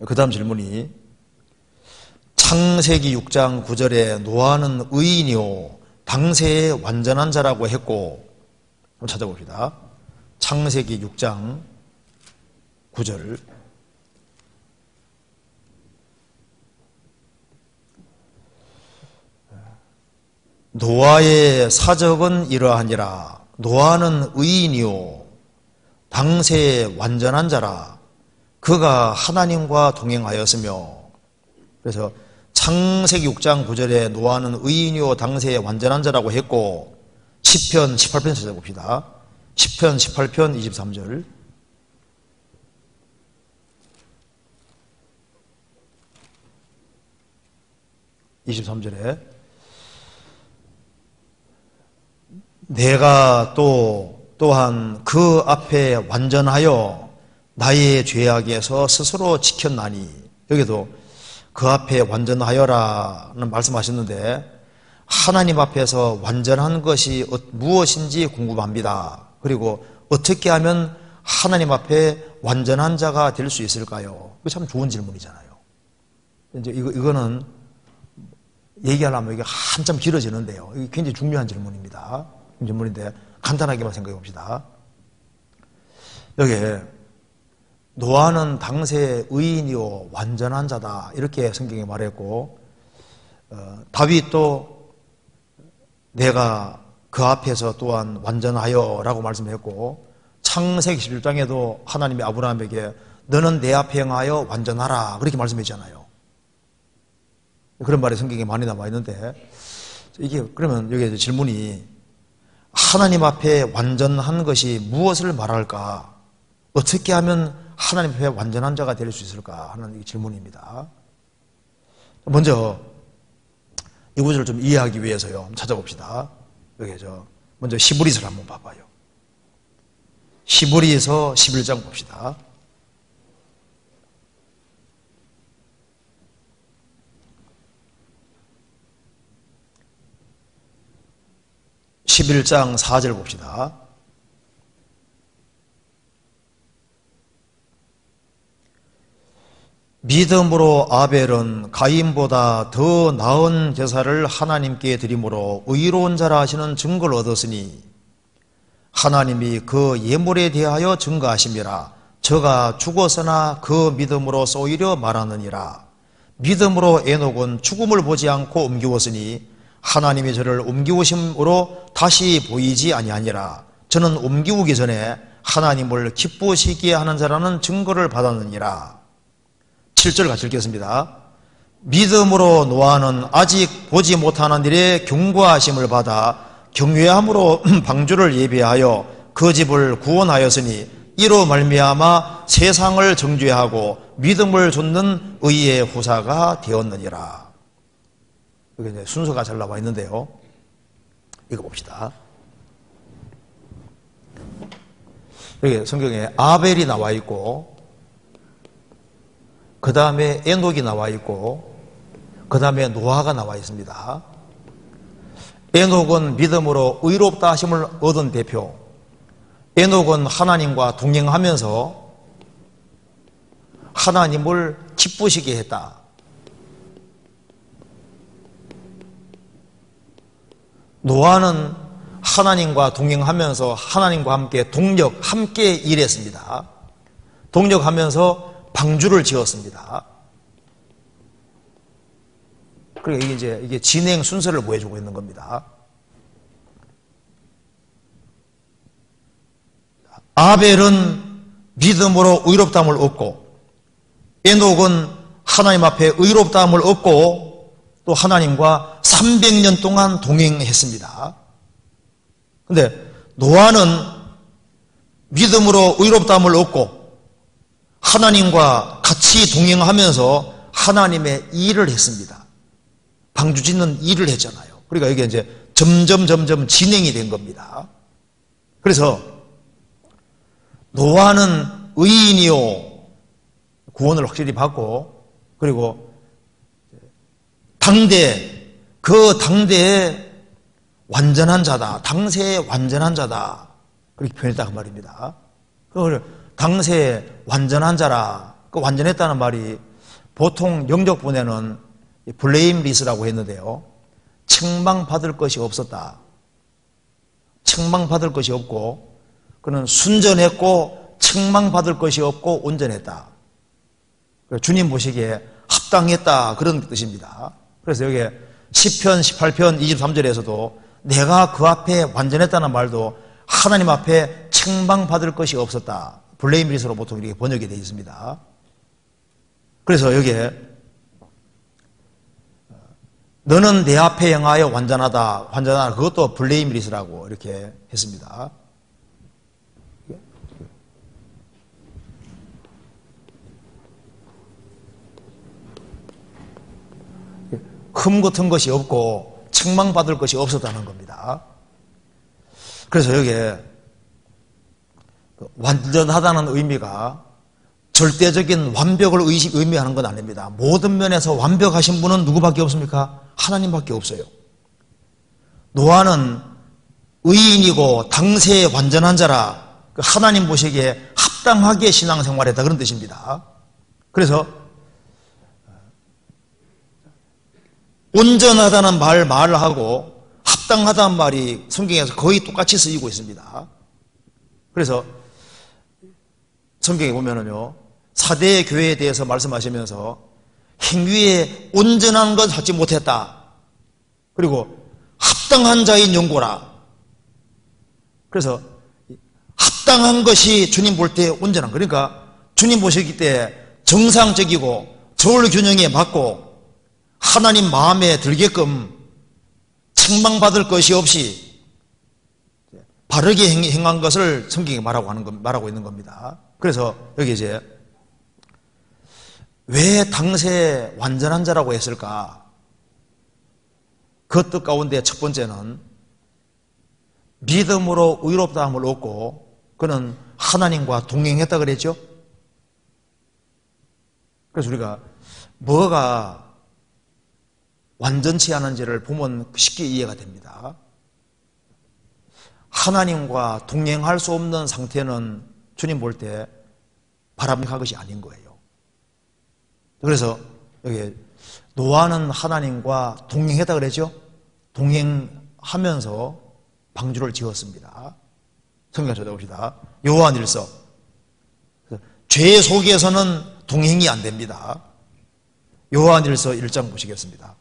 그 다음 질문이 창세기 6장 9절에 노아는 의인이요 당세의 완전한 자라고 했고, 한번 찾아봅시다. 창세기 6장 9절. 노아의 사적은 이러하니라. 노아는 의인이요 당세의 완전한 자라. 그가 하나님과 동행하였으며. 그래서 창세기 6장 9절에 노아는 의인이요 당세의 완전한 자라고 했고, 시편 18편 찾아봅시다. 시편 18편 23절. 내가 또한 그 앞에 완전하여 나의 죄악에서 스스로 지켰나니. 여기도 그 앞에 완전하여라는 말씀하셨는데, 하나님 앞에서 완전한 것이 무엇인지 궁금합니다. 그리고 어떻게 하면 하나님 앞에 완전한 자가 될 수 있을까요? 이거 참 좋은 질문이잖아요. 이제 이거는 얘기하려면 이게 한참 길어지는데요. 이게 굉장히 중요한 질문입니다. 질문인데 간단하게만 생각해 봅시다. 여기에 노아는 당시의 의인이요 완전한 자다 이렇게 성경에 말했고, 다윗도 내가 그 앞에서 또한 완전하여 라고 말씀했고, 창세기 11장에도 하나님이 아브라함에게 너는 내 앞에 행하여 완전하라 그렇게 말씀했잖아요. 그런 말이 성경에 많이 남아 있는데, 이게 그러면 여기 질문이 하나님 앞에 완전한 것이 무엇을 말할까? 어떻게 하면 하나님 앞에 완전한 자가 될 수 있을까 하는 질문입니다. 먼저 이 구절을 좀 이해하기 위해서요, 한번 찾아봅시다. 여기 먼저 히브리서를 한번 봐봐요. 히브리서 11장 봅시다. (11장) 4절 봅시다. 믿음으로 아벨은 가인보다 더 나은 제사를 하나님께 드림으로 의로운 자라 하시는 증거를 얻었으니, 하나님이 그 예물에 대하여 증거하심이라. 저가 죽었으나 그 믿음으로 쏘이려 말하느니라. 믿음으로 에녹은 죽음을 보지 않고 옮기웠으니 하나님이 저를 옮기우심으로 다시 보이지 아니하니라. 저는 옮기우기 전에 하나님을 기쁘시게 하는 자라는 증거를 받았느니라. 7절 같이 읽겠습니다. 믿음으로 노아는 아직 보지 못하는 일에 경고하심을 받아 경외함으로 방주를 예비하여 그 집을 구원하였으니, 이로 말미암아 세상을 정죄하고 믿음을 좇는 의의 후사가 되었느니라. 여기 이제 순서가 잘 나와 있는데요, 이거 봅시다. 여기 성경에 아벨이 나와 있고, 그 다음에 에녹이 나와 있고, 그 다음에 노아가 나와 있습니다. 에녹은 믿음으로 의롭다 하심을 얻은 대표. 에녹은 하나님과 동행하면서 하나님을 기쁘시게 했다. 노아는 하나님과 동행하면서 하나님과 함께 함께 일했습니다. 동력하면서 방주를 지었습니다. 그러니까 이게 진행 순서를 보여주고 있는 겁니다. 아벨은 믿음으로 의롭다함을 얻고, 에녹은 하나님 앞에 의롭다함을 얻고, 또 하나님과 300년 동안 동행했습니다. 근데 노아는 믿음으로 의롭다함을 얻고 하나님과 같이 동행하면서 하나님의 일을 했습니다. 방주 짓는 일을 했잖아요. 그러니까 이게 이제 점점 진행이 된 겁니다. 그래서 노아는 의인이요 구원을 확실히 받고, 그리고 그 당대에 완전한 자다, 당세의 완전한 자다 그렇게 표현했다고 말입니다. 그걸 당세의 완전한 자라, 그 완전했다는 말이 보통 영적분에는 블레임리스라고 했는데요. 책망받을 것이 없었다. 책망받을 것이 없고 그는 순전했고 책망받을 것이 없고 온전했다. 주님 보시기에 합당했다 그런 뜻입니다. 그래서 여기 시편 18편 23절에서도 내가 그 앞에 완전했다는 말도 하나님 앞에 책망받을 것이 없었다. 블레임리스로 보통 이렇게 번역이 되어 있습니다. 그래서 여기에 너는 내 앞에 행하여 완전하다. 그것도 블레임리스라고 이렇게 했습니다. 흠 같은 것이 없고 책망받을 것이 없었다는 겁니다. 그래서 여기에 완전하다는 의미가 절대적인 완벽을 의미하는 건 아닙니다. 모든 면에서 완벽하신 분은 누구밖에 없습니까? 하나님밖에 없어요. 노아는 의인이고 당세에 완전한 자라 하나님 보시기에 합당하게 신앙생활했다 그런 뜻입니다. 그래서 온전하다는 말을 하고 합당하다는 말이 성경에서 거의 똑같이 쓰이고 있습니다. 그래서 성경에 보면은요, 사대 교회에 대해서 말씀하시면서 행위에 온전한 건 찾지 못했다. 그리고 합당한 자인 영고라. 그래서 합당한 것이 주님 볼 때 온전한, 그러니까 주님 보시기 때 정상적이고 저울 균형에 맞고 하나님 마음에 들게끔 책망받을 것이 없이 바르게 행한 것을 성경이 말하고 있는 겁니다. 그래서 여기 이제 왜 당시에 완전한 자라고 했을까? 그 뜻 가운데 첫 번째는 믿음으로 의롭다함을 얻고 그는 하나님과 동행했다 그랬죠? 그래서 우리가 뭐가 완전치 않은지를 보면 쉽게 이해가 됩니다. 하나님과 동행할 수 없는 상태는 주님 볼 때 바람직한 것이 아닌 거예요. 그래서 여기 노아는 하나님과 동행했다 그랬죠? 동행하면서 방주를 지었습니다. 성경 찾아봅시다. 요한일서. 죄 속에서는 동행이 안 됩니다. 요한일서 1장 보시겠습니다.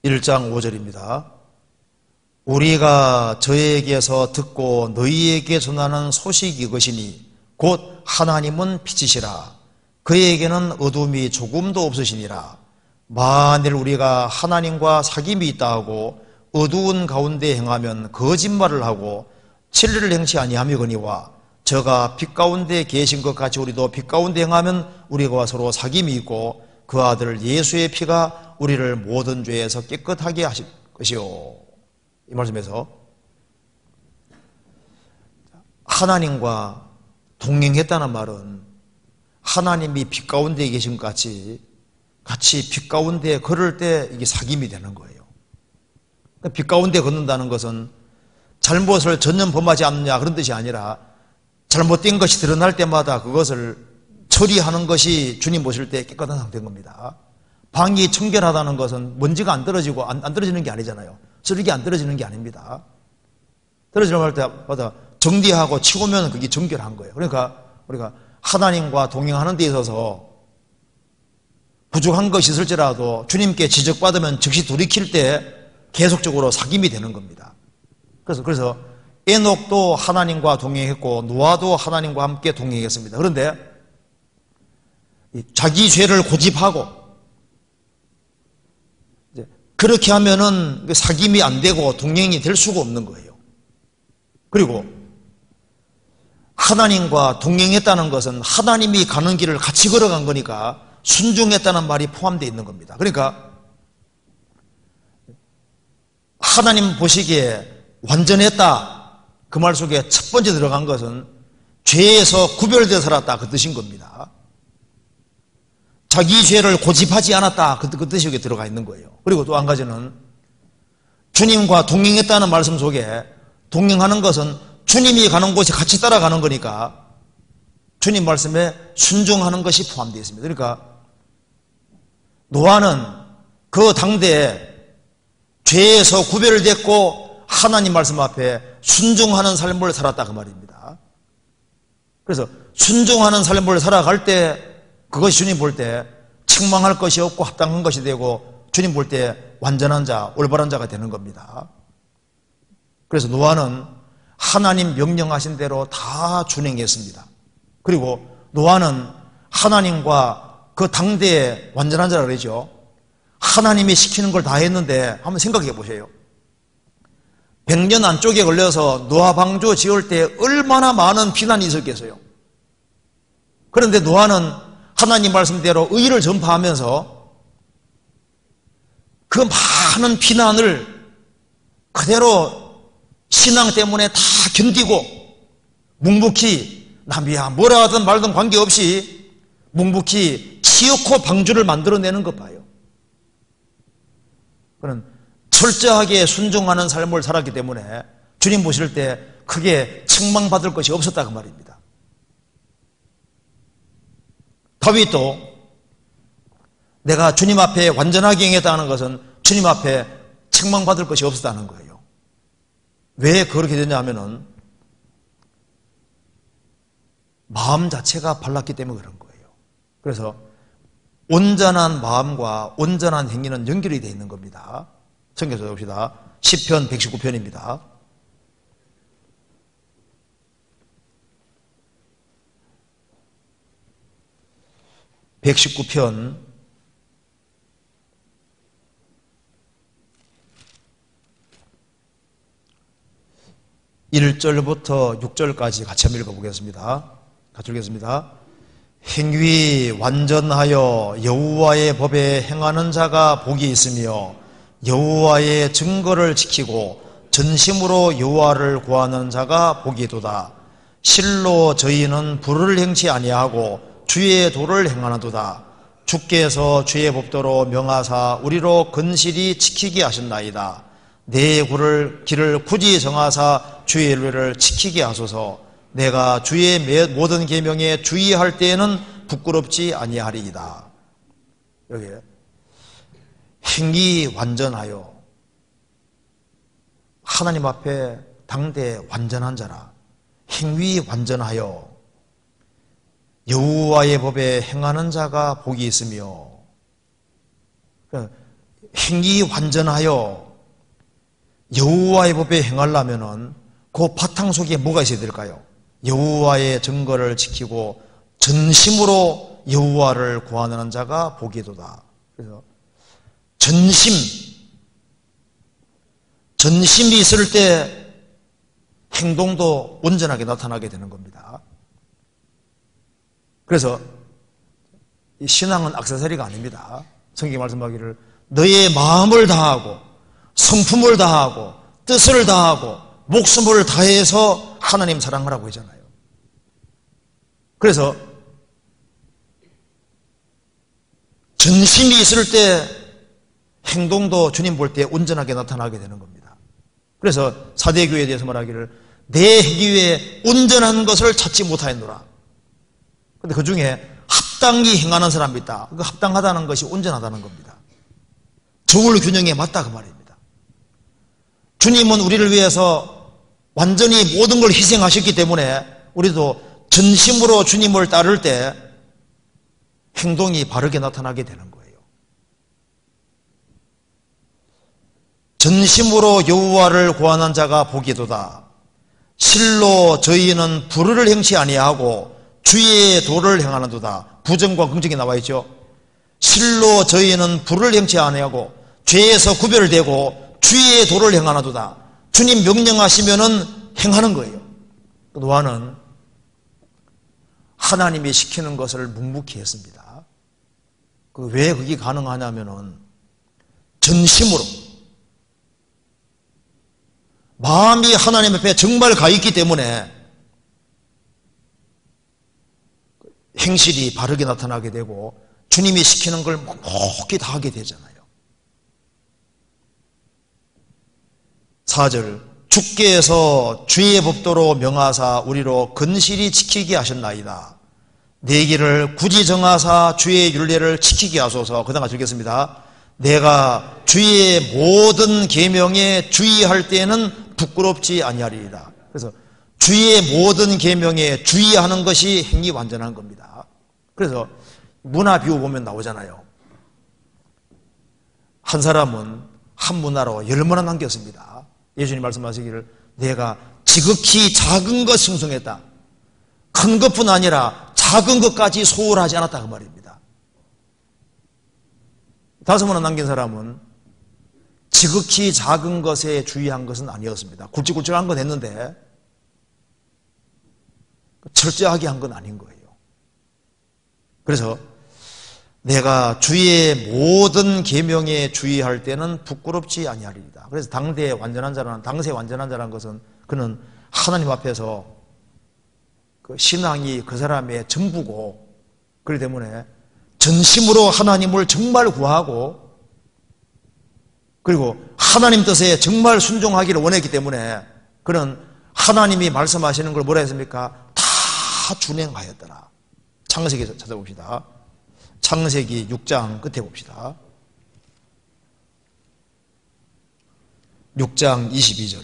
1장 5절입니다. 우리가 저에게서 듣고 너희에게 전하는 소식이 이것이니 곧 하나님은 빛이시라. 그에게는 어둠이 조금도 없으시니라. 만일 우리가 하나님과 사귐이 있다 하고 어두운 가운데 행하면 거짓말을 하고 진리를 행치 아니하미거니와 저가 빛 가운데 계신 것 같이 우리도 빛 가운데 행하면 우리가 서로 사귐이 있고 그 아들 예수의 피가 우리를 모든 죄에서 깨끗하게 하실 것이요. 이 말씀에서 하나님과 동행했다는 말은 하나님이 빛 가운데 계신 것 같이 빛 가운데 걸을 때 이게 사귐이 되는 거예요. 빛 가운데 걷는다는 것은 잘못을 전혀 범하지 않느냐 그런 뜻이 아니라 잘못된 것이 드러날 때마다 그것을 처리하는 것이 주님 보실 때 깨끗한 상태인 겁니다. 방이 청결하다는 것은 먼지가 안 떨어지고 안 떨어지는 게 아니잖아요. 쓰레기 안 떨어지는 게 아닙니다. 떨어지려고 할 때마다 정리하고 치우면 그게 정결한 거예요. 그러니까 우리가 하나님과 동행하는 데 있어서 부족한 것이 있을지라도 주님께 지적받으면 즉시 돌이킬 때 계속적으로 사귐이 되는 겁니다. 그래서 에녹도 하나님과 동행했고 노아도 하나님과 함께 동행했습니다. 그런데 자기 죄를 고집하고 그렇게 하면은 사귐이 안 되고 동행이 될 수가 없는 거예요. 그리고 하나님과 동행했다는 것은 하나님이 가는 길을 같이 걸어간 거니까 순종했다는 말이 포함되어 있는 겁니다. 그러니까 하나님 보시기에 완전했다 그 말 속에 첫 번째 들어간 것은 죄에서 구별되어 살았다 그 뜻인 겁니다. 자기 죄를 고집하지 않았다 그 뜻이 여기 들어가 있는 거예요. 그리고 또 한 가지는 주님과 동행했다는 말씀 속에 동행하는 것은 주님이 가는 곳에 같이 따라가는 거니까 주님 말씀에 순종하는 것이 포함되어 있습니다. 그러니까 노아는 그 당대에 죄에서 구별됐고 하나님 말씀 앞에 순종하는 삶을 살았다 그 말입니다. 그래서 순종하는 삶을 살아갈 때 그것이 주님 볼 때 책망할 것이 없고 합당한 것이 되고 주님 볼 때 완전한 자, 올바른 자가 되는 겁니다. 그래서 노아는 하나님 명령하신 대로 다 준행했습니다. 그리고 노아는 하나님과 그 당대의 완전한 자라 그러죠. 하나님이 시키는 걸 다 했는데 한번 생각해 보세요. 100년 안쪽에 걸려서 노아 방주 지을 때 얼마나 많은 비난이 있었겠어요. 그런데 노아는 하나님 말씀대로 의를 전파하면서 그 많은 비난을 그대로 신앙 때문에 다 견디고 묵묵히 남이야 뭐라 하든 말든 관계없이 묵묵히 치욕코 방주를 만들어내는 것 봐요. 그는 철저하게 순종하는 삶을 살았기 때문에 주님 보실 때 크게 책망받을 것이 없었다 그 말입니다. 다윗도 내가 주님 앞에 완전하게 행했다는 것은 주님 앞에 책망받을 것이 없었다는 거예요. 왜 그렇게 되냐 하면은 마음 자체가 발랐기 때문에 그런 거예요. 그래서 온전한 마음과 온전한 행위는 연결이 되어 있는 겁니다. 성경에서 봅시다. 시편 119편입니다. (119편) 1절부터 6절까지 같이 한번 읽어보겠습니다. 같이 읽겠습니다. 행위 완전하여 여호와의 법에 행하는 자가 복이 있으며 여호와의 증거를 지키고 전심으로 여호와를 구하는 자가 복이도다. 실로 저희는 불을 행치 아니하고 주의 도를 행하나도다. 주께서 주의 법도로 명하사 우리로 근실히 지키게 하셨나이다. 내 길을 굳이 정하사 주의 일을 지키게 하소서. 내가 주의 모든 계명에 주의할 때에는 부끄럽지 아니하리이다. 여기 행위 완전하여 하나님 앞에 당대 완전한 자라. 행위 완전하여 여호와의 법에 행하는 자가 복이 있으며, 행위 완전하여 여호와의 법에 행하려면은 그 바탕 속에 뭐가 있어야 될까요? 여호와의 증거를 지키고 전심으로 여호와를 구하는 자가 복이도다. 그래서 전심이 있을 때 행동도 온전하게 나타나게 되는 겁니다. 그래서 이 신앙은 액세서리가 아닙니다. 성경이 말씀하기를 너의 마음을 다하고 성품을 다하고 뜻을 다하고 목숨을 다해서 하나님 사랑하라고 하잖아요. 그래서 전심이 있을 때 행동도 주님 볼 때 온전하게 나타나게 되는 겁니다. 그래서 사대교회에 대해서 말하기를 내 행위에 온전한 것을 찾지 못하였노라. 그런데 그 중에 합당히 행하는 사람이 있다. 그 합당하다는 것이 온전하다는 겁니다. 정월 균형에 맞다 그 말입니다. 주님은 우리를 위해서 완전히 모든 걸 희생하셨기 때문에 우리도 전심으로 주님을 따를 때 행동이 바르게 나타나게 되는 거예요. 전심으로 여호와를 구하는 자가 복이도다. 실로 저희는 불의를 행치 아니하고 주의 도를 행하는도다. 부정과 긍정이 나와 있죠. 실로 저희는 불을 행치 아니하고 죄에서 구별되고 주의 도를 행하나도다. 주님 명령하시면은 행하는 거예요. 노아는 하나님이 시키는 것을 묵묵히 했습니다. 왜 그게 가능하냐면은 전심으로 마음이 하나님 앞에 정말 가 있기 때문에 행실이 바르게 나타나게 되고 주님이 시키는 걸 묵묵히 다 하게 되잖아요. 4절 주께서 주의 법도로 명하사 우리로 근실히 지키게 하셨나이다. 내 길을 굳이 정하사 주의 율례를 지키게 하소서. 그 다음 같이 읽겠습니다. 내가 주의 모든 계명에 주의할 때에는 부끄럽지 아니하리이다. 그래서 주의 모든 계명에 주의하는 것이 행위 완전한 겁니다. 그래서 문화 비유 보면 나오잖아요. 한 사람은 한 문화로 10문화 남겼습니다. 예수님 말씀하시기를 내가 지극히 작은 것 충성했다. 큰 것뿐 아니라 작은 것까지 소홀하지 않았다 그 말입니다. 5문화 남긴 사람은 지극히 작은 것에 주의한 것은 아니었습니다. 굵직굵직한 건 했는데 철저하게 한 건 아닌 거예요. 그래서 내가 주의 모든 계명에 주의할 때는 부끄럽지 아니하리이다. 그래서 당세 완전한 자라는 것은 그는 하나님 앞에서 그 신앙이 그 사람의 전부고, 그렇기 때문에 전심으로 하나님을 정말 구하고 그리고 하나님 뜻에 정말 순종하기를 원했기 때문에 그는 하나님이 말씀하시는 걸 뭐라 했습니까? 다 준행하였더라. 창세기 찾아봅시다. 창세기 6장 끝에 봅시다. 6장 22절.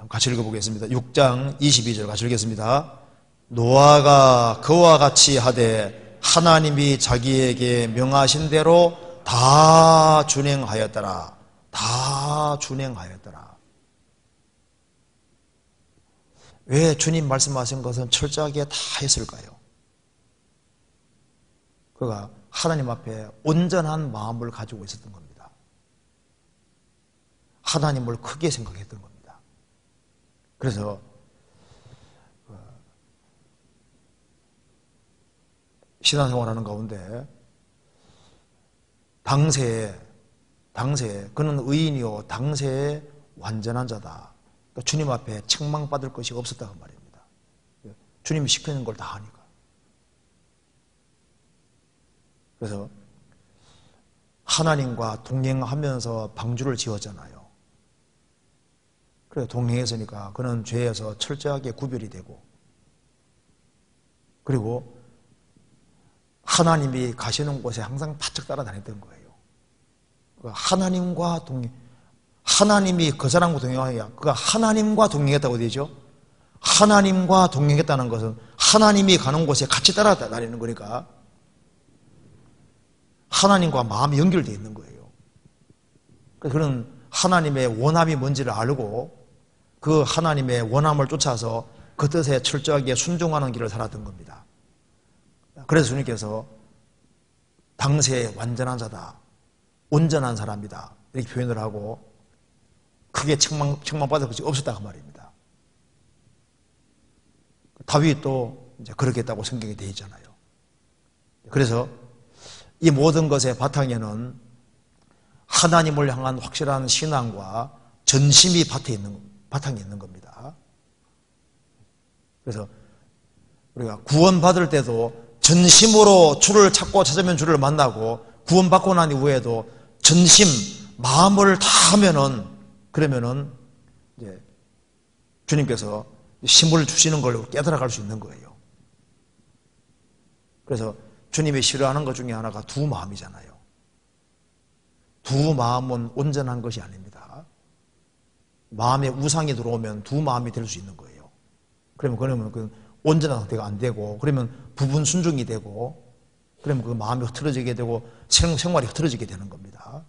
같이 읽어보겠습니다. 6장 22절 같이 읽겠습니다. 노아가 그와 같이 하되 하나님이 자기에게 명하신 대로 다 준행하였더라. 다 준행하였더라. 왜 주님 말씀하신 것은 철저하게 다 했을까요? 그가 하나님 앞에 온전한 마음을 가지고 있었던 겁니다. 하나님을 크게 생각했던 겁니다. 그래서 신앙생활하는 가운데 당세에 그는 의인이요 당세에 완전한 자다. 그러니까 주님 앞에 책망받을 것이 없었다고 말입니다. 주님이 시키는 걸 다 하니까. 그래서 하나님과 동행하면서 방주를 지었잖아요. 그래서 동행했으니까 그는 죄에서 철저하게 구별이 되고, 그리고 하나님이 가시는 곳에 항상 바짝 따라다녔던 거예요. 하나님과 동행, 하나님이 그 사람과 동행하냐? 그가 하나님과 동행했다고 되죠. 하나님과 동행했다는 것은 하나님이 가는 곳에 같이 따라다니는 거니까 하나님과 마음이 연결되어 있는 거예요. 그는 하나님의 원함이 뭔지를 알고 그 하나님의 원함을 쫓아서 그 뜻에 철저하게 순종하는 길을 살았던 겁니다. 그래서 주님께서 당세에 완전한 자다, 온전한 사람이다 이렇게 표현을 하고 크게 책망받을 것이 없었다 그 말입니다. 다윗도 이제 그렇게 했다고 성경에 되어 있잖아요. 그래서 이 모든 것의 바탕에는 하나님을 향한 확실한 신앙과 전심이 바탕에 있는 겁니다. 그래서 우리가 구원받을 때도 전심으로 주를 찾고 찾으면 주를 만나고, 구원받고 난 이후에도 전심, 마음을 다하면은, 그러면은 이제 주님께서 힘을 주시는 걸 깨달아갈 수 있는 거예요. 그래서 주님이 싫어하는 것 중에 하나가 두 마음이잖아요. 두 마음은 온전한 것이 아닙니다. 마음에 우상이 들어오면 두 마음이 될 수 있는 거예요. 그러면 그 온전한 상태가 안 되고, 그러면 부분 순종이 되고, 그러면 그 마음이 흐트러지게 되고 생활이 흐트러지게 되는 겁니다.